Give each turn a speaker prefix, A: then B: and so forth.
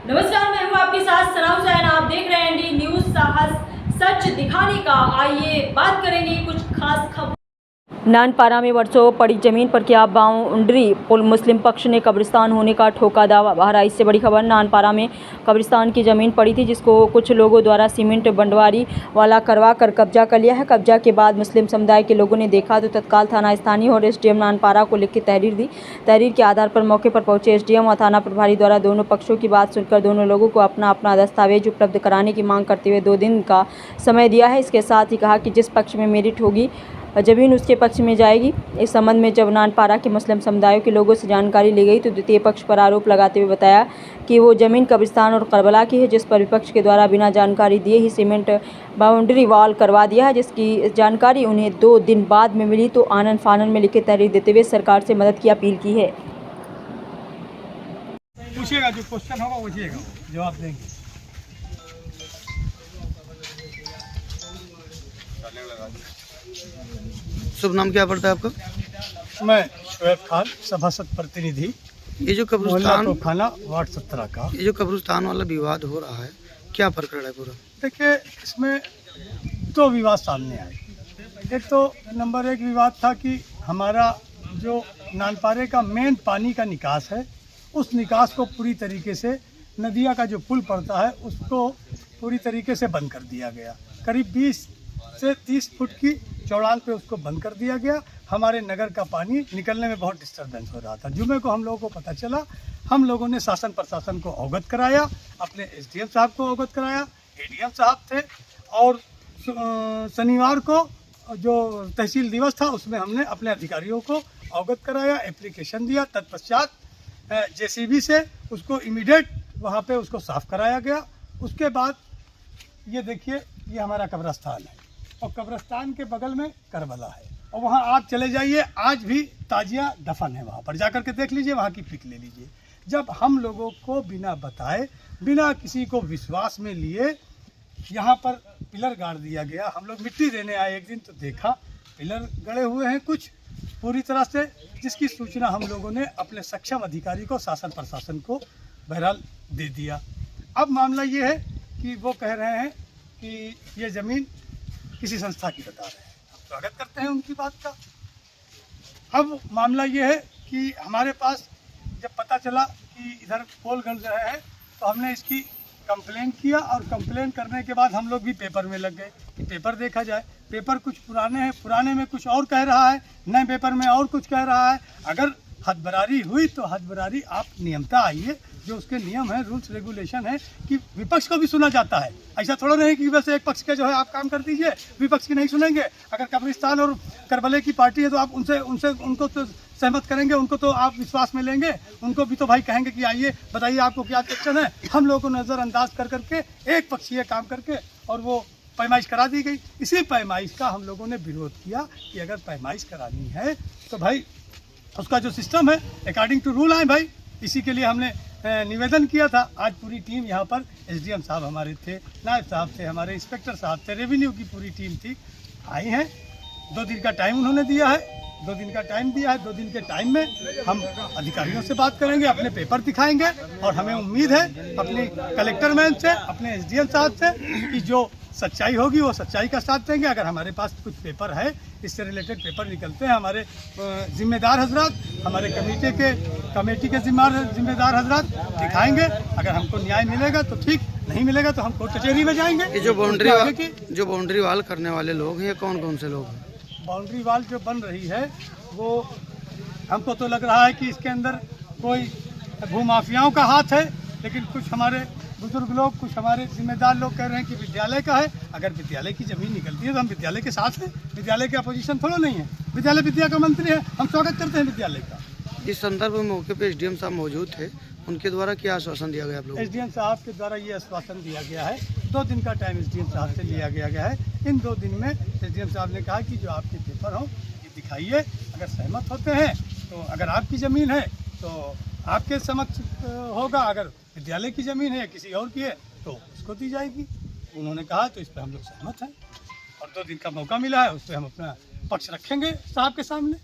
A: नमस्कार, मैं हूं आपके साथ सनाम हुसैन। आप देख रहे हैं एनडी न्यूज, साहस सच दिखाने का। आइए बात करेंगे कुछ खास खबर। नानपारा में वर्षों पड़ी जमीन पर क्या बाउंड्री पुल, मुस्लिम पक्ष ने कब्रिस्तान होने का ठोका दावा। बहराइच से बड़ी खबर। नानपारा में कब्रिस्तान की जमीन पड़ी थी जिसको कुछ लोगों द्वारा सीमेंट बंटवारी वाला करवा कर कब्जा कर लिया है। कब्जा के बाद मुस्लिम समुदाय के लोगों ने देखा तो तत्काल थाना स्थानीय और एसडीएम नानपारा को लिखित तहरीर दी। तहरीर के आधार पर मौके पर पहुंचे एसडीएम और थाना प्रभारी द्वारा दोनों पक्षों की बात सुनकर दोनों लोगों को अपना अपना दस्तावेज उपलब्ध कराने की मांग करते हुए 2 दिन का समय दिया है। इसके साथ ही कहा कि जिस पक्ष में मेरिट होगी जमीन उसके पक्ष में जाएगी। इस संबंध में जब नानपारा के मुस्लिम समुदायों के लोगों से जानकारी ली गई तो द्वितीय पक्ष पर आरोप लगाते हुए बताया कि वो जमीन कब्रिस्तान और करबला की है, जिस पर विपक्ष के द्वारा बिना जानकारी दिए ही सीमेंट बाउंड्री वॉल करवा दिया है, जिसकी जानकारी उन्हें 2 दिन बाद में मिली तो आनन फानन में लिखित तहरीर देते हुए सरकार से मदद की अपील की है।
B: पूछिएगा, जो क्वेश्चन होगा पूछिएगा, जवाब देंगे।
C: शुभ नाम क्या पड़ता है आपका?
B: मैं शोएब खान, सभासद प्रतिनिधि,
C: ये जो कब्रिस्तान
B: खाना वार्ड 17 का।
C: ये जो कब्रिस्तान वाला विवाद हो रहा है, क्या प्रकरण है पूरा?
B: देखिए, इसमें 2 विवाद सामने आए। एक तो नंबर 1 विवाद था कि हमारा जो नानपारे का मेन पानी का निकास है, उस निकास को पूरी तरीके से नदिया का जो पुल पड़ता है उसको पूरी तरीके से बंद कर दिया गया। करीब 20 से 30 फुट की चौड़ान पे उसको बंद कर दिया गया। हमारे नगर का पानी निकलने में बहुत डिस्टर्बेंस हो रहा था। जुमे को हम लोगों को पता चला, हम लोगों ने शासन प्रशासन को अवगत कराया, अपने एसडीएम साहब को अवगत कराया, एडीएम साहब थे, और शनिवार को जो तहसील दिवस था उसमें हमने अपने अधिकारियों को अवगत कराया, एप्लीकेशन दिया। तत्पश्चात जेसीबी से उसको इमीडिएट वहाँ पे उसको साफ कराया गया। उसके बाद ये देखिए, ये हमारा कब्रिस्तान है और कब्रिस्तान के बगल में करबला है, और वहाँ आप चले जाइए, आज भी ताजिया दफन है। वहाँ पर जाकर के देख लीजिए, वहाँ की पिक ले लीजिए। जब हम लोगों को बिना बताए, बिना किसी को विश्वास में लिए यहाँ पर पिलर गाड़ दिया गया। हम लोग मिट्टी देने आए एक दिन तो देखा पिलर गड़े हुए हैं कुछ पूरी तरह से, जिसकी सूचना हम लोगों ने अपने सक्षम अधिकारी को, शासन प्रशासन को बहरहाल दे दिया। अब मामला ये है कि वो कह रहे हैं कि ये ज़मीन किसी संस्था की बता रहे हैं। हम स्वागत करते हैं उनकी बात का। अब मामला ये है कि हमारे पास जब पता चला कि इधर पोल गड़ रहे हैं तो हमने इसकी कंप्लेन किया, और कंप्लेन करने के बाद हम लोग भी पेपर में लग गए कि पेपर देखा जाए। पेपर कुछ पुराने हैं, पुराने में कुछ और कह रहा है, नए पेपर में और कुछ कह रहा है। अगर हदबरारी हुई तो हदबरारी, आप नियमता आइए, जो उसके नियम है, रूल्स रेगुलेशन है कि विपक्ष को भी सुना जाता है। ऐसा थोड़ा नहीं कि बस एक पक्ष के जो है आप काम कर दीजिए, विपक्ष की नहीं सुनेंगे। अगर कब्रिस्तान और करबले की पार्टी है तो आप उनको तो सहमत करेंगे, उनको तो आप विश्वास में लेंगे, उनको भी तो भाई कहेंगे कि आइए बताइए आपको क्या क्वेश्चन है। हम लोगों को नज़रअंदाज कर करके एक पक्षीय काम करके और वो पैमाइश करा दी गई। इसी पैमाइश का हम लोगों ने विरोध किया कि अगर पैमाइश करानी है तो भाई उसका जो सिस्टम है अकॉर्डिंग टू रूल आए भाई। इसी के लिए हमने निवेदन किया था। आज पूरी टीम यहाँ पर, एसडीएम साहब हमारे थे, नायब साहब थे, हमारे इंस्पेक्टर साहब थे, रेवेन्यू की पूरी टीम थी, आई हैं। 2 दिन का टाइम उन्होंने दिया है, 2 दिन का टाइम दिया है। 2 दिन के टाइम में हम अधिकारियों से बात करेंगे, अपने पेपर दिखाएंगे, और हमें उम्मीद है अपने कलेक्टर मैम से, अपने एसडीएम साहब से कि जो सच्चाई होगी वो सच्चाई का साथ देंगे। अगर हमारे पास कुछ पेपर है, इससे रिलेटेड पेपर निकलते हैं, हमारे जिम्मेदार हजरात, हमारे कमेटी के जिम्मेदार हजरात दिखाएंगे। अगर हमको न्याय मिलेगा तो ठीक, नहीं मिलेगा तो हम कोर्ट कचहरी में जाएंगे।
C: ये जो बाउंड्री वाल करने वाले लोग हैं, ये कौन कौन से लोग हैं?
B: बाउंड्री वाल जो बन रही है वो हमको तो लग रहा है कि इसके अंदर कोई भूमाफियाओं का हाथ है, लेकिन कुछ हमारे बुजुर्ग लोग, कुछ हमारे जिम्मेदार लोग कह रहे हैं कि विद्यालय का है। अगर विद्यालय की ज़मीन निकलती है तो हम विद्यालय के साथ हैं, विद्यालय की अपोजिशन थोड़ा नहीं है। विद्यालय विद्या का मंत्री है, हम स्वागत करते हैं विद्यालय का।
C: इस संदर्भ में मौके पे एसडीएम साहब मौजूद थे, उनके द्वारा क्या आश्वासन दिया गया आप लोगों को?
B: एसडीएम साहब के द्वारा ये आश्वासन दिया गया है, 2 दिन का टाइम एसडीएम साहब से लिया गया है। इन 2 दिन में एसडीएम साहब ने कहा कि जो आपके पेपर हो ये दिखाइए, अगर सहमत होते हैं तो अगर आपकी ज़मीन है तो आपके समक्ष होगा, अगर विद्यालय की ज़मीन है या किसी और की है तो उसको दी जाएगी। उन्होंने कहा तो इस पर हम लोग सहमत हैं, और 2 दिन का मौका मिला है, उस पर हम अपना पक्ष रखेंगे साहब के सामने।